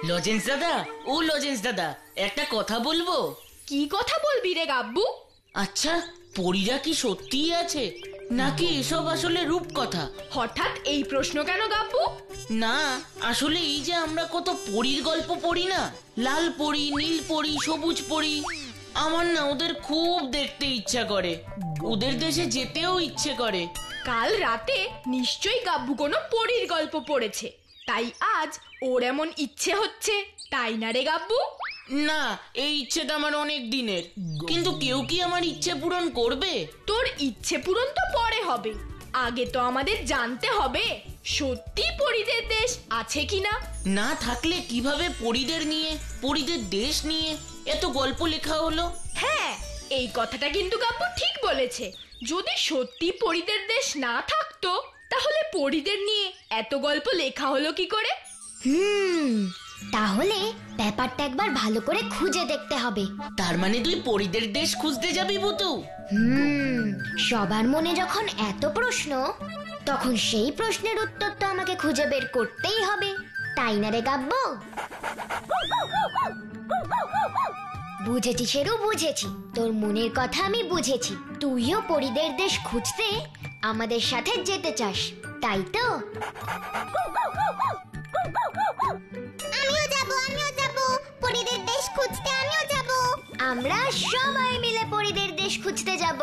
Lozenges দাদা, ও lozenges দাদা, একটা কথা বলবো। কি কথা বলবি রে গাব্বু? আচ্ছা, পরীরা কি সত্যিই আছে নাকি এসব আসলে রূপ কথা? হঠাৎ এই প্রশ্ন কেন গাব্বু? না, আসলে এই যে আমরা কত পরীর গল্প পড়ি না, লাল পরী, নীল পরী, সবুজ পরী, আমার না ওদের খুব দেখতে ইচ্ছা করে, ওদের দেশে যেতেও ইচ্ছে করে। কাল রাতে নিশ্চয়ই গাব্বু কোনো পরীর গল্প পড়েছে, তাই আজ ওর এমন ইচ্ছে হচ্ছে, তাই না রে গাব্বু? না, এই ইচ্ছেটা আমার অনেক দিনের, কিন্তু কেউ কি আমার ইচ্ছে পূরণ করবে? তোর ইচ্ছে পূরণ তো পরে হবে, আগে তো আমাদের জানতে হবে সত্যি পরীদের দেশ আছে কিনা। না থাকলে কিভাবে পরীদের নিয়ে, পরীদের দেশ নিয়ে এত গল্প লেখা হলো? হ্যাঁ, এই কথাটা কিন্তু গাব্বু ঠিক বলেছে। যদি সত্যি পরীদের দেশ না থাকতো তাহলে পরীদের নিয়ে এত গল্প লেখা হলো কি করে? তাহলে ব্যাপারটা একবার ভালো করে খুঁজে দেখতে হবে। তার মানে তুই পরীদের দেশ খুঁজতে যাবি বুতু? সবার মনে যখন এত প্রশ্ন, তখন সেই প্রশ্নের উত্তর তো আমাকে খুঁজে বের করতেই হবে, তাই না রে গাব্বু? বুঝেছি শেরু, বুঝেছি, তোর মনের কথা আমি বুঝেছি। তুইও পরীদের দেশ খুঁজতে আমাদের সাথে যেতে চাস, তাই তো? আমিও যাব পরীদের দেশ খুঁজতে, আমিও যাব। আমরা সবাই মিলে পরীদের দেশ খুঁজতে যাব।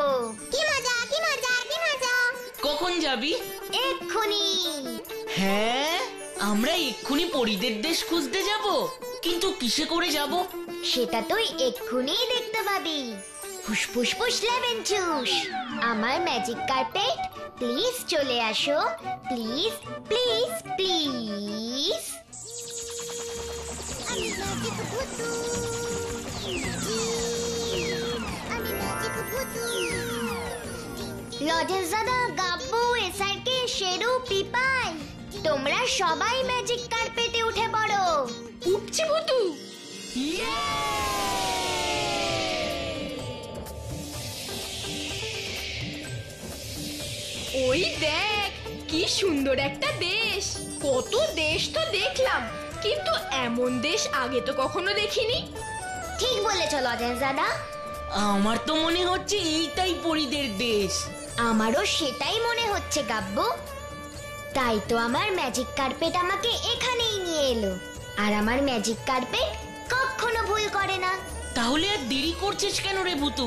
কি মজা, কি মজা, কি মজা! কখন যাবি? এক্ষুনি। হ্যাঁ, আমরা এক্ষুনি পরীদের দেশ খুঁজতে যাব, কিন্তু কিসে করে যাব? সেটা তুই এক্ষুনি দেখতে পাবি। ফুসফুস ফুস লেমন জুস, আমার ম্যাজিক কার্পেট, প্লিজ চলে আসো, প্লিজ প্লিজ প্লিজ। আমি ম্যাজিক ভুতু, আমি ম্যাজিক ভুতু। লজেন্স দাদা, গাব্বু, এসআরকে, শেরু, পিপাই, তোমরা সবাই ম্যাজিক কার্পেটে উঠে পড়ো। উঠছি ভুতু। ওই দেখ, কি সুন্দর একটা দেশ। কত দেশ তো দেখলাম, কিন্তু এমন দেশ আগে তো কখনো দেখিনি। ঠিক বলেছ লজেন্স দাদা। আমার তো মনে হচ্ছে এইটাই পরীদের দেশ। আমারও সেটাই মনে হচ্ছে গাব্বু। তাই তো আমার ম্যাজিক কার্পেট আমাকে এখানেই নিয়ে এলো, আর আমার ম্যাজিক কার্পেট কখনো ভুল করে না। তাহলে আর দেরি করছিস কেন রে ভুতু?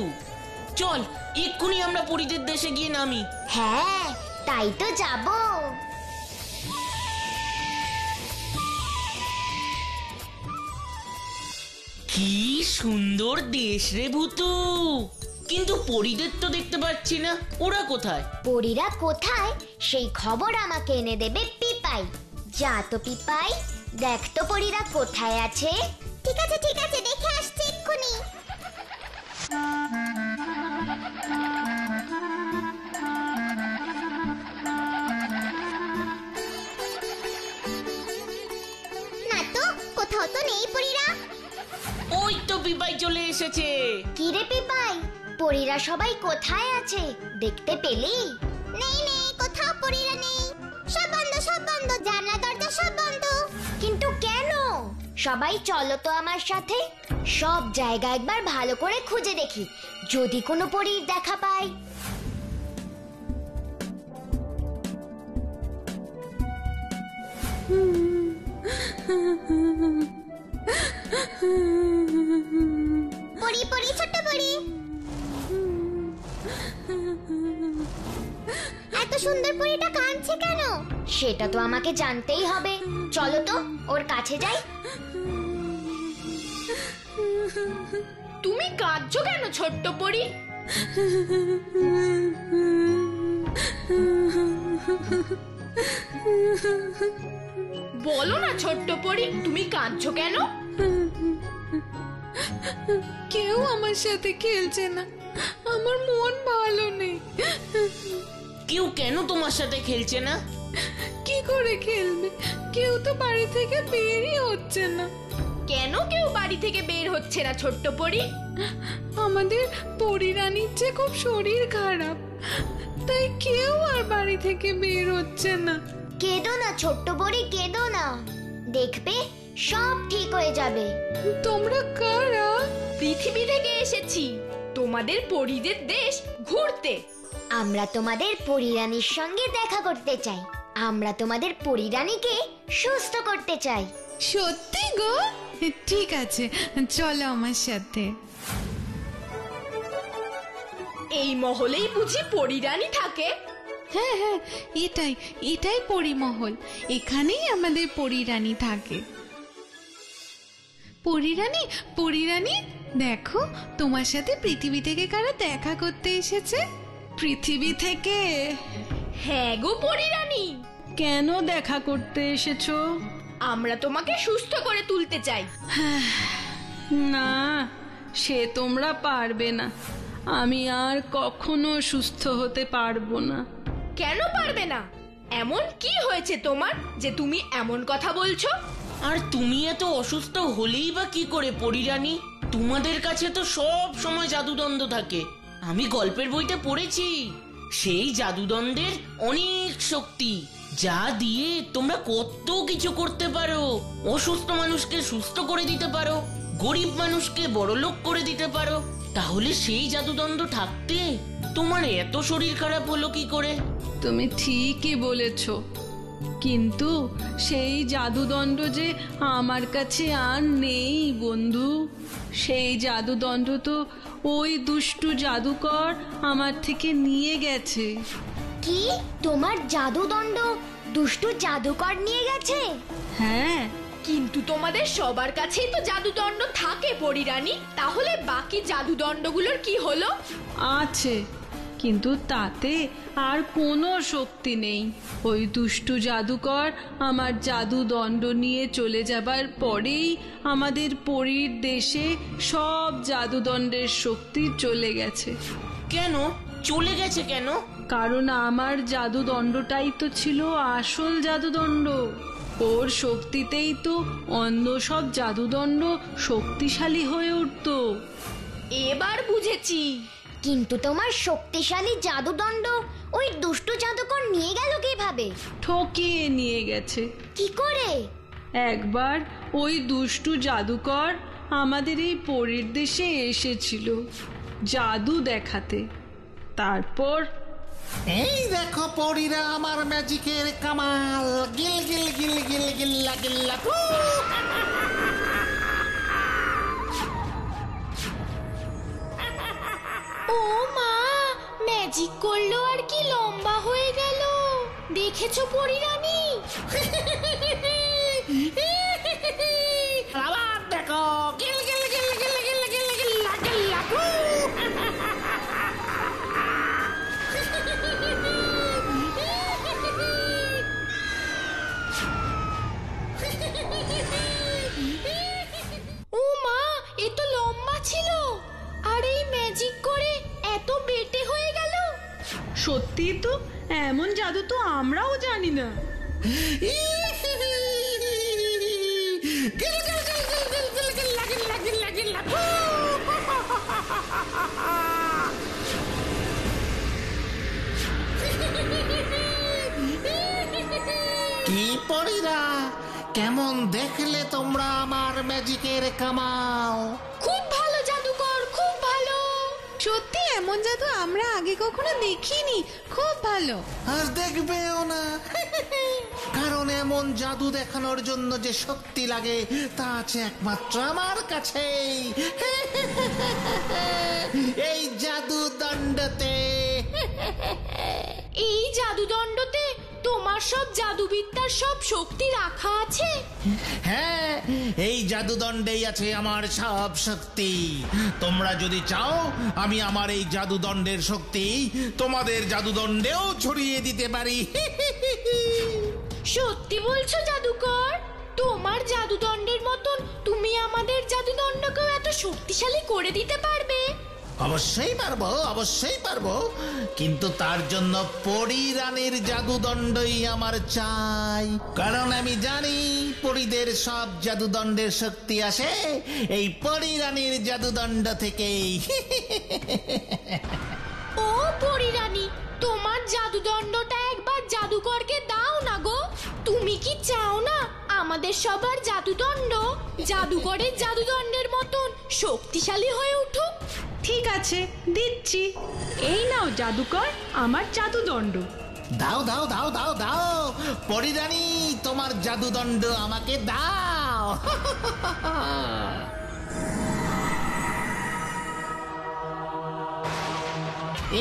চল এক্ষুনি আমরা পরীদের দেশে গিয়ে নামি। হ্যাঁ, তাই তো যাব। কি সুন্দর দেশ রে ভুতু, কিন্তু পরীদের তো দেখতে পাচ্ছি না, ওরা কোথায়? পরীরা কোথায় সেই খবর আমাকে এনে দেবে পিপাই। যা তো পিপাই, দেখ তো পরীরা কোথায় আছে। ঠিক আছে, দেখে আসছি এক্ষুনি। না তো, কোথাও তো নেই পরীরা। ওই তো পিপাই চলে এসেছে। কি রে পিপাই, পরীরা সবাই কোথায় আছে দেখতে পেলি? নেই, কোথাও পরীরা নেই। সব বন্ধ, জানলা দরজা সব বন্ধ। কিন্তু কেন? সবাই চলো তো আমার সাথে, সব জায়গা একবার ভালো করে খুঁজে দেখি, যদি কোনো পরীর দেখা পাই। পরী, ছোট্ট পরী, এত সুন্দর পরীটা কাঁদছে কেন? সেটা তো আমাকে জানতেই হবে। চলো তো ওর কাছে যাই। তুমি কাঁদছো কেন ছোট্ট পরী? বলো না ছোট্ট পরী, তুমি কাঁদছো কেন? কেউ আমার সাথে খেলছে না, আমার মন ভালো নেই। কেউ কেন তোমার সাথে খেলছে না? কি করে খেলবে? কেউ তো বাড়ি থেকে বেরই হচ্ছে না। কেন কেউ বাড়ি থেকে বের হচ্ছে না ছোট্ট পরী? আমাদের পরী রানীর যে খুব শরীর খারাপ, তাই কেউ আর বাড়ি থেকে বের হচ্ছে না। কেঁদো না ছোট্ট পরি, কেঁদো না, দেখবে সব ঠিক হয়ে যাবে। তোমরা কারা? পৃথিবী থেকে এসেছি তোমাদের পরীদের দেশ ঘুরতে। আমরা তোমাদের পরিরানীর সঙ্গে দেখা করতে চাই, আমরা তোমাদের পরিরানীকে সুস্থ করতে চাই। সত্যি গো? ঠিক আছে, চলো আমার সাথে। এই মহলেই বুঝি পরীরানী থাকে? হ্যাঁ হ্যাঁ, এটাই এটাই পরিমহল, এখানেই আমাদের পরিরানী থাকে। পরিরানী, পরিরানী, দেখো তোমার সাথে পৃথিবী থেকে কারা দেখা করতে এসেছে। পৃথিবী থেকে? হ্যাঁ গো পরীরানী। কেন দেখা করতে এসেছো? আমরা তোমাকে সুস্থ করে তুলতে চাই। না, সে তোমরা পারবে না। আমি আর কখনো সুস্থ হতে পারবো না। কেন পারবে না? এমন কি হয়েছে তোমার যে তুমি এমন কথা বলছো? আর তুমি এত অসুস্থ হলেই বা কি করে পরিরানী? তোমাদের কাছে তো সব সময় জাদুদণ্ড থাকে। আমি গল্পের বইতে পড়েছি, সেই জাদুদণ্ডের অনেক শক্তি, যা দিয়ে তোমরা কত কিছু করতে পারো। অসুস্থ মানুষকে সুস্থ করে দিতে পারো, গরিব মানুষকে বড়লোক করে দিতে পারো। তাহলে সেই জাদুদণ্ড থাকতে তোমার এত শরীর খারাপ হলো কি করে? তুমি ঠিকই বলেছ, কিন্তু সেই জাদুদণ্ড যে আমার কাছে আর নেই বন্ধু। সেই জাদুদণ্ড তো ওই দুষ্টু জাদুকর আমার থেকে নিয়ে গেছে। কি, তোমার জাদুদণ্ড দুষ্টু জাদুকর নিয়ে গেছে? হ্যাঁ, কিন্তু তোমাদের সবার কাছেই তো জাদুদণ্ড থাকে পরীরানী, তাহলে বাকি জাদুদণ্ডগুলোর কি হলো? আছে, কিন্তু তাতে আর কোনো শক্তি নেই। ওই দুষ্টু জাদুকর আমার জাদুদণ্ড নিয়ে চলে যাবার পরেই আমাদের পরীর দেশে সব জাদুদণ্ডের শক্তি চলে গেছে। কেন চলে গেছে কেন? কারণ আমার জাদুদণ্ডটাই তো ছিল আসল জাদুদণ্ড। ওর শক্তিতেই তো অন্য সব জাদুদণ্ড শক্তিশালী হয়ে উঠতো। এবার বুঝেছি। কিন্তু তোমার শক্তিশালী জাদুদণ্ড ওই দুষ্টু জাদুকর নিয়ে গেল কিভাবে? ঠকিয়ে নিয়ে গেছে। কি করে? একবার ওই দুষ্টু জাদুকর আমাদের এই পরীর দেশে এসেছিল জাদু দেখাতে। তারপর এই দেখো পরীরা আমার ম্যাজিকের কামাল, গিল গিল গিল গিল গিল্লা গিল্লা। ও মা, ম্যাজিক করলো আর কি লম্বা হয়ে গেল, দেখেছো পরিরানী? আবার দেখো গিল গিল গিল গিল গিল গিল গিল্লা গিল্লা। ও মা, এ তো লম্বা ছিল, আর এই ম্যাজিক করে এত বেটে হয়ে গেল। সত্যি তো, এমন জাদু তো আমরাও জানি না। গিল গিল গিল গিল গিল গিল গিল্লা গিল্লা গিল্লা গিল্লা। কি পরীরা, কেমন দেখলে তোমরা আমার ম্যাজিকের কামাল? খুব ভালো জাদুকর, খুব ভালো। সত্যি এমন জাদু আমরা আগে কখনো দেখিনি, খুব ভালো। আর দেখবেও না, কারণ এমন জাদু দেখানোর জন্য যে শক্তি লাগে তা আছে একমাত্র আমার কাছেই, এই জাদুদণ্ডতে। এই জাদুদণ্ডতে তোমার সব জাদুবিদ্যার সব শক্তি রাখা আছে? হ্যাঁ, এই জাদুদণ্ডেই আছে আমার সব শক্তি। তোমরা যদি চাও আমি আমার এই জাদুদণ্ডের শক্তি তোমাদের জাদুদণ্ডেও ছড়িয়ে দিতে পারি। সত্যি বলছো জাদুকর? তোমার জাদুদণ্ডের মতন তুমি আমাদের জাদুদণ্ডকেও এত শক্তিশালী করে দিতে পারবে? অবশ্যই পারবো, অবশ্যই পারবো, কিন্তু তার জন্য পরীরানীর জাদুদণ্ডই আমার চাই। কারণ আমি জানি পরীদের সব জাদুদণ্ডের শক্তি আসে এই পরীরানীর জাদুদণ্ড থেকেই। ও পরীরানী, তোমার জাদুদণ্ডটা একবার জাদুকরকে দাও না গো। আমাদের সবার জাদুদণ্ড জাদুকরের জাদুদণ্ডের মতন শক্তিশালী হয়ে উঠুক। ঠিক আছে, দিচ্ছি। এই নাও জাদুকর আমার জাদুদণ্ড। দাও দাও দাও দাও দাও পরিরানী, তোমার জাদুদণ্ড আমাকে দাও।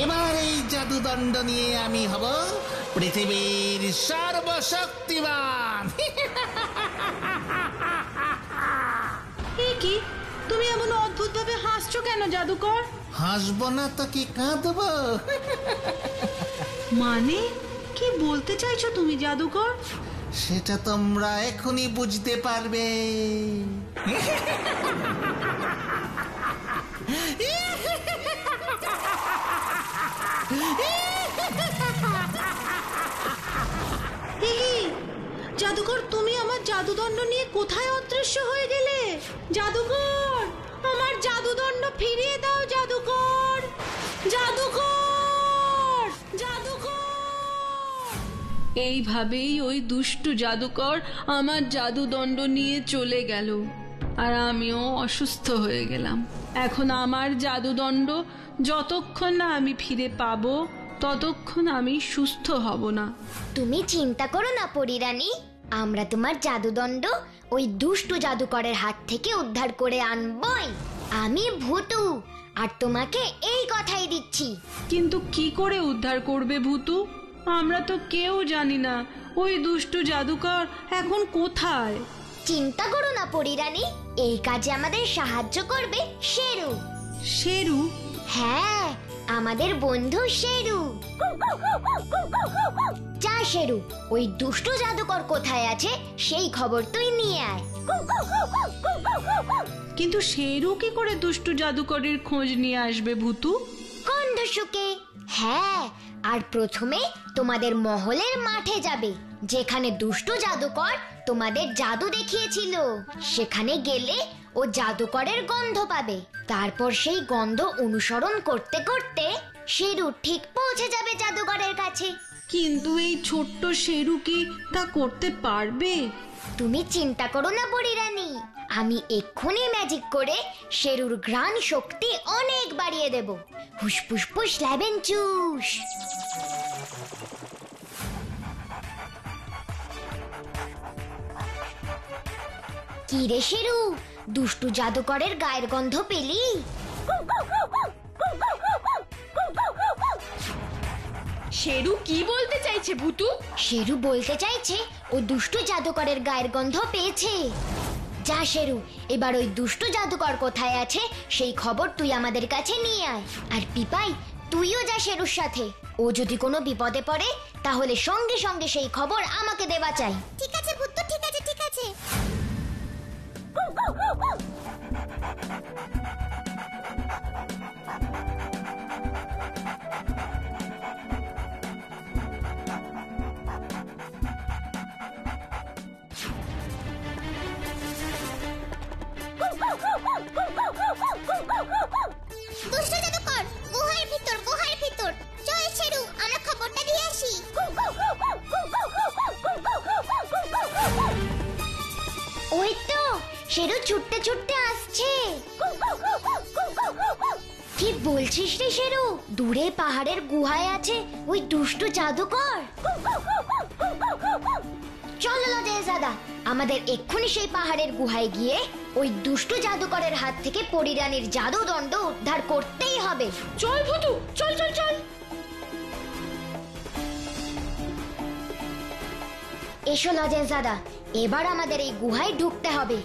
এবার এই জাদুদণ্ড নিয়ে আমি হব পৃথিবীর সর্বশক্তিমান। এ কি, তুমি এমন অদ্ভুত ভাবে হাসছো কেন জাদুকর? হাসবো না তো কি কাঁদবো? মানে কি বলতে চাইছো তুমি জাদুকর? সেটা তোমরা এখনই বুঝতে পারবে। জাদুকর, তুমি আমার জাদুদণ্ড নিয়ে কোথায় অদৃশ্য হয়ে গেলে? জাদুকর, আমার জাদুদণ্ড ফিরিয়ে দাও জাদুকর, জাদুকর, জাদুকর। এইভাবেই ওই দুষ্টু জাদুকর আমার জাদুদণ্ড নিয়ে চলে গেল, আর আমিও অসুস্থ হয়ে গেলাম। এখন আমার জাদুদণ্ড যতক্ষণ না আমি ফিরে পাবো ততক্ষণ আমি সুস্থ হব না। তুমি চিন্তা করো না পরিরানী, আমরা তোমার জাদুদণ্ড ওই দুষ্টু জাদুকরের হাত থেকে উদ্ধার করে আনবই। আমি ভূতু, আর তোমাকে এই কথাই দিচ্ছি। কিন্তু কি করে উদ্ধার করবে ভূতু? আমরা তো কেউ জানি না ওই দুষ্টু জাদুকর এখন কোথায়। চিন্তা করো না পরিরানী, এই কাজে আমাদের সাহায্য করবে শেরু। শেরু? হ্যাঁ, আমাদের বন্ধু শেরু। যা শেরু, ওই দুষ্টু জাদুকর কোথায় আছে সেই খবর তুই নিয়ে আয়। কিন্তু শেরু কি করে দুষ্টু জাদুকরের খোঁজ নিয়ে আসবে ভূতু? কণ্ঠশুকে। হ্যাঁ, আর প্রথমে তোমাদের মহলের মাঠে যাবে, যেখানে দুষ্টু জাদুকর তোমাদের জাদু দেখিয়েছিল। সেখানে গেলে ও জাদুকরের গন্ধ পাবে। তারপর সেই গন্ধ অনুসরণ করতে করতে শেরু ঠিক পৌঁছে যাবে জাদুকরের কাছে। কিন্তু এই ছোট্ট শেরু কি তা করতে পারবে? তুমি চিন্তা করো না পরিরানী, আমি এক্ষুনি ম্যাজিক করে শেরুর ঘ্রাণ শক্তি অনেক বাড়িয়ে দেব। হুসফুস ফুস ল্যাবেন চুস। কি রে শেরু, দুষ্টু জাদুকরের গায়ের গন্ধ পেলি? শেরু কি বলতে চাইছে ভূতু? শেরু বলতে চাইছে ও দুষ্টু জাদুকরের গায়ের গন্ধ পেয়েছে। যা শেরু, এবার ওই দুষ্টু জাদুকর কোথায় আছে সেই খবর তুই আমাদের কাছে নিয়ে আয়। আর পিপাই, তুইও যা শেরুর সাথে। ও যদি কোনো বিপদে পড়ে তাহলে সঙ্গে সঙ্গে সেই খবর আমাকে দেওয়া চাই। ঠিক আছে ভূতু, ঠিক আছে ঠিক আছে। দুষ্টু জাদুকর, গুহার ভিতর, গুহার ভিতর। চল শেরু, আমরা খবরটা দিয়ে আসি। ওই তো শেরু ছুটতে ছুটতে আসছে। কি বলছিস রে শেরু? দূরে পাহাড়ের গুহায় আছে ওই দুষ্টু জাদুকর। চলো লজেজাদা, আমাদের এক্ষুনি সেই পাহাড়ের গুহায় গিয়ে ওই দুষ্টু জাদুকরের হাত থেকে পরিরানীর জাদুদণ্ড উদ্ধার করতেই হবে। চল ভূতু, চল চল চল। এসো লজেজাদা, এবার আমাদের এই গুহায় ঢুকতে হবে।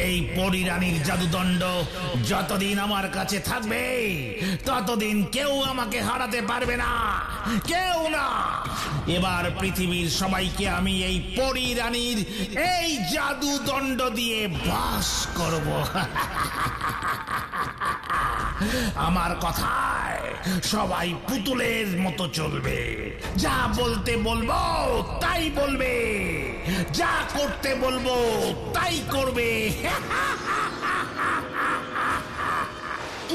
এই পরিরানীর জাদুদণ্ড যতদিন আমার কাছে থাকবে ততদিন কেউ আমাকে হারাতে পারবে না, কেউ না। এবার পৃথিবীর সবাইকে আমি এই পরিরানীর এই জাদুদণ্ড দিয়ে বাস করব। আমার কথায় সবাই পুতুলের মতো চলবে। যা বলতে বলবো তাই বলবে, যা করতে বলবো তাই করবে।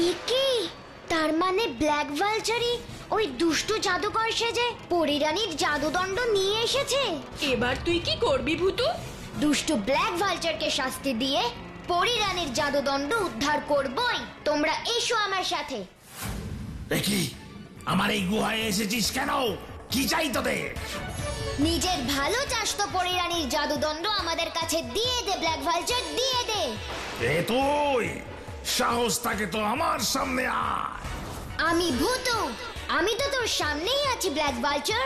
একে তার মানে ব্ল্যাক ভালচারই ওই দুষ্টু জাদুকর সেজে পরিরানীর জাদুদণ্ড নিয়ে এসেছে। এবার তুই কি করবি ভূতু? দুষ্টু ব্ল্যাক ভালচারকে শাস্তি দিয়ে পরিরানীর জাদুদণ্ড উদ্ধার করবই। তোমরা এসো আমার সাথে। দেখি আমার এই গুহায় এসেছিস কেন? কি চাই তোদের? নিজের ভালো চাস তো পরিরানীর জাদুদণ্ড আমাদের কাছে দিয়ে দে ব্ল্যাক ভালচার, দিয়ে দে। এ তুই সাহস থাকে তো আমার সামনে আয়। আমি ভূতু, আমি তো তোর সামনেই আছি ব্ল্যাক ভালচার,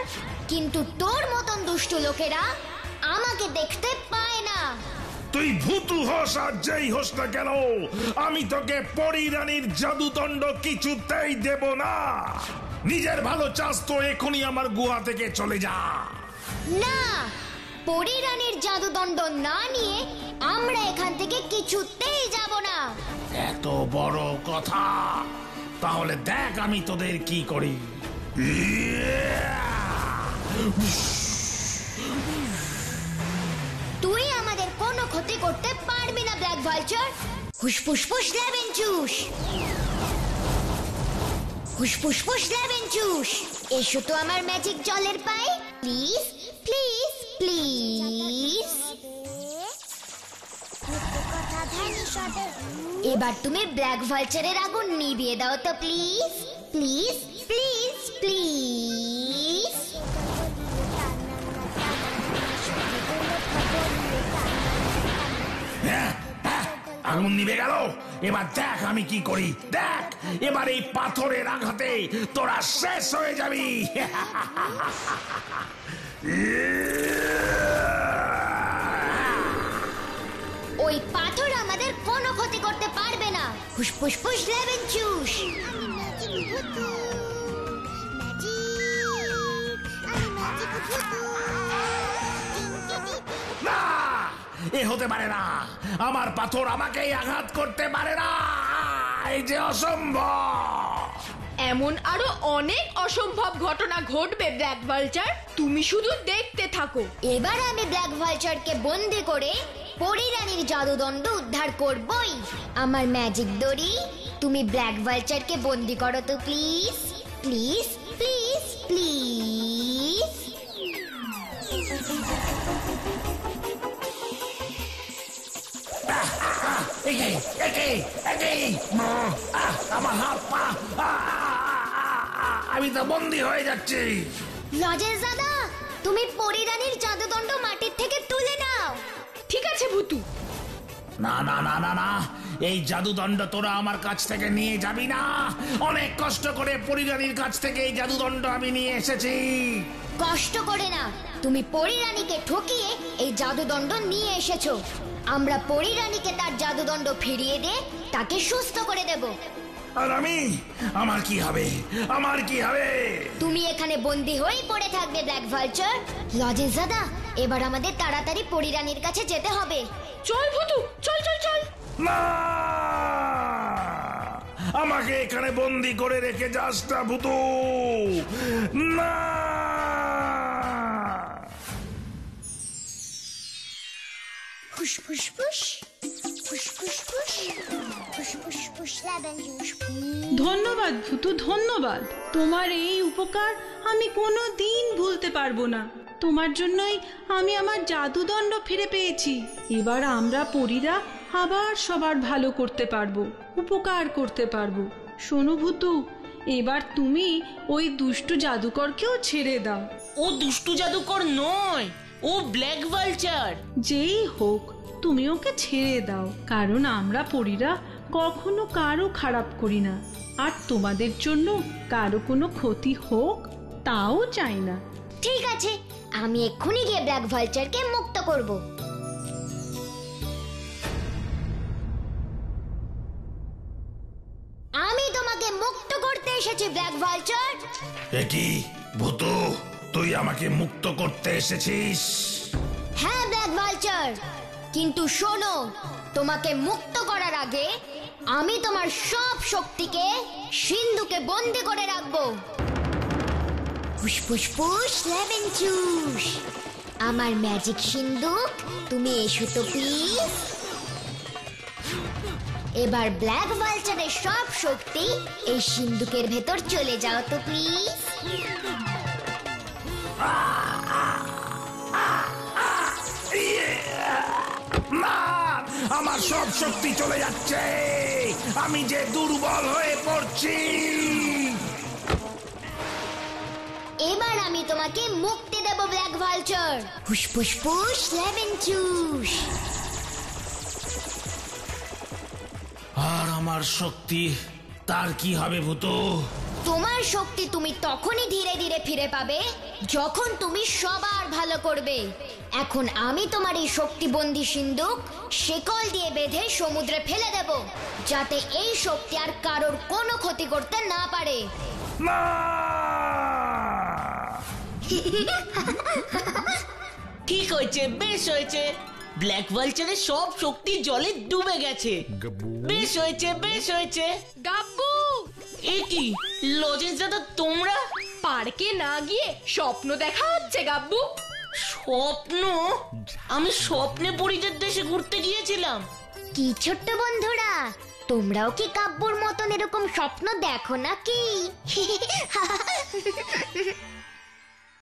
কিন্তু তোর মতন দুষ্টু লোকেরা আমাকে দেখতে পায় না। তুই ভূতু হোস আর যেই হোস না কেন, আমি তোকে পরিরানীর জাদুদণ্ড কিছুতেই দেব না। নিজের ভালো চাস তো এখনই আমার গুহা থেকে চলে যা। না, পরিরানীর জাদুদণ্ড না নিয়ে আমরা এখান থেকে কিছুতেই যাব না। এত বড় কথা? তাহলে দেখ আমি তোদের কি করি। তুই আমাদের কোনো ক্ষতি করতে পারবি না ব্ল্যাক ভালচার। হুসফুসফুস লেবেন চুষ, হুসফুসফুস লেবেন চুষ। এসো তো আমার ম্যাজিক জলের পায়ে, প্লিজ প্লিজ প্লিজ। এবার তুমি ব্ল্যাক ভালচারের আগুন নিভিয়ে দাও তো প্লিজ প্লিজ প্লিজ প্লিজ। আগুন নিভে গেল। এবার দেখ আমি কি করি। দেখ এবার এই পাথরের আঘাতে তোরা শেষ হয়ে যাবি। ওই পাথর আমাদের কোনো ক্ষতি করতে পারবে না। ফুসফুসফুস লেবেন চুষ। না, এ হতে পারে না। আমার পাথর আমাকেই আঘাত করতে পারে না। এই যে অসম্ভব। এমন আরো অনেক অসম্ভব ঘটনা ঘটবে ব্ল্যাক ভালচার, তুমি শুধু দেখতে থাকো। এবার আমি ব্ল্যাক ভালচারকে বন্দি করে পরিরানীর জাদুদণ্ড উদ্ধার করবই। আমার ম্যাজিক দড়ি, তুমি ব্ল্যাক ভালচারকে বন্দি করো তো প্লিজ প্লিজ প্লিজ প্লিজ। আমার হাত পা, আমি তো বন্দি হয়ে যাচ্ছি। লজেস দাদা, তুমি পরিরানীর জাদুদণ্ড মাটির থেকে তুলে নাও। ঠিক আছে ভূতু। না না না না না, এই জাদুদণ্ড তোরা আমার কাছ থেকে নিয়ে যাবি না। অনেক কষ্ট করে পরিরানীর কাছ থেকে এই জাদুদণ্ড আমি নিয়ে এসেছি। কষ্ট করে না, তুমি পরিরানীকে ঠকিয়ে এই জাদুদণ্ড নিয়ে এসেছো। আমরা পরিরানীকে তার জাদুদণ্ড ফিরিয়ে দিয়ে তাকে সুস্থ করে দেব। আর আমি, আমার কি হবে? আমার কি হবে? তুমি এখানে বন্দি হয়ে পড়ে থাকবে ব্ল্যাক ভালচার। লজেস দাদা, এবার আমাদের তাড়াতাড়ি পরিরানীর কাছে যেতে হবে। চল ভূতু, চল চল চল। না, আমাকে এখানে বন্দি করে রেখে যাস না ভূতু। না। ফুসফুসফুস ফুসফুসফুস ফুসফুসফুস লেবেন জুস। ধন্যবাদ ভূতু, ধন্যবাদ। তোমার এই উপকার আমি কোনো দিন ভুলতে পারবো না। তোমার জন্যই আমি আমার জাদুদণ্ড ফিরে পেয়েছি। এবার আমরা পরীরা আবার সবার ভালো করতে পারবো, উপকার করতে পারবো। শোনো ভূতু, এবার তুমি ওই দুষ্টু জাদুকরকেও ছেড়ে দাও। ও দুষ্টু জাদুকর নয়, ও ব্ল্যাক ভালচার। যেই হোক, তুমি ওকে ছেড়ে দাও, কারণ আমরা পরীরা কখনো কারো খারাপ করি না, আর তোমাদের জন্য কারো কোনো ক্ষতি হোক তাও চাই না। ঠিক আছে, আমি এক্ষুনি গিয়ে ব্ল্যাক ভালচারকে মুক্ত করব। আমি তোমাকে মুক্ত করতে এসেছি ব্ল্যাক ভালচার। একি ভূতু, তুই আমাকে মুক্ত করতে এসেছিস? হ্যাঁ ব্ল্যাক ভালচার, কিন্তু শোনো, তোমাকে মুক্ত করার আগে আমি তোমার সব শক্তিকে সিন্ধুকে বন্দি করে রাখবো। ফুসফুসফুস লেবেন চুষ। আমার ম্যাজিক সিন্ধুক, তুমি এসো তো প্লিজ। এবার ব্ল্যাক ভালচারের সব শক্তি এই সিন্ধুকের ভেতর চলে যাও তো প্লিজ। না, আমার সব শক্তি চলে যাচ্ছে, আমি যে দুর্বল হয়ে পড়ছি। এবার আমি তোমাকে মুক্তি দেব ব্ল্যাক ভালচার। ফুসফুস ফুস লেমন জুস। আর আমার শক্তি, তার কি হবে ভূতো? তোমার শক্তি তুমি তখনই ধীরে ধীরে ফিরে পাবে যখন তুমি সবার ভালো করবে। এখন আমি তোমার এই শক্তিবন্দী সিন্ধুক শিকল দিয়ে বেঁধে সমুদ্রে ফেলে দেব, যাতে এই শক্তি আর কারোর কোনো ক্ষতি করতে না পারে। না, ঠিক হয়েছে, বেশ হয়েছে। ব্ল্যাক ভালচারের সব শক্তি জলে ডুবে গেছে। বেশ হয়েছে, বেশ হয়েছে। গাব্বু, এ কি লজেন্স দাদা, তোমরা? পার্কে না গিয়ে স্বপ্ন দেখা হচ্ছে গাব্বু। স্বপ্ন? আমি স্বপ্নে পরীদের দেশে ঘুরতে গিয়েছিলাম। কি ছোট্ট বন্ধুরা, তোমরাও কি কাব্যর মতন এরকম স্বপ্ন দেখো নাকি?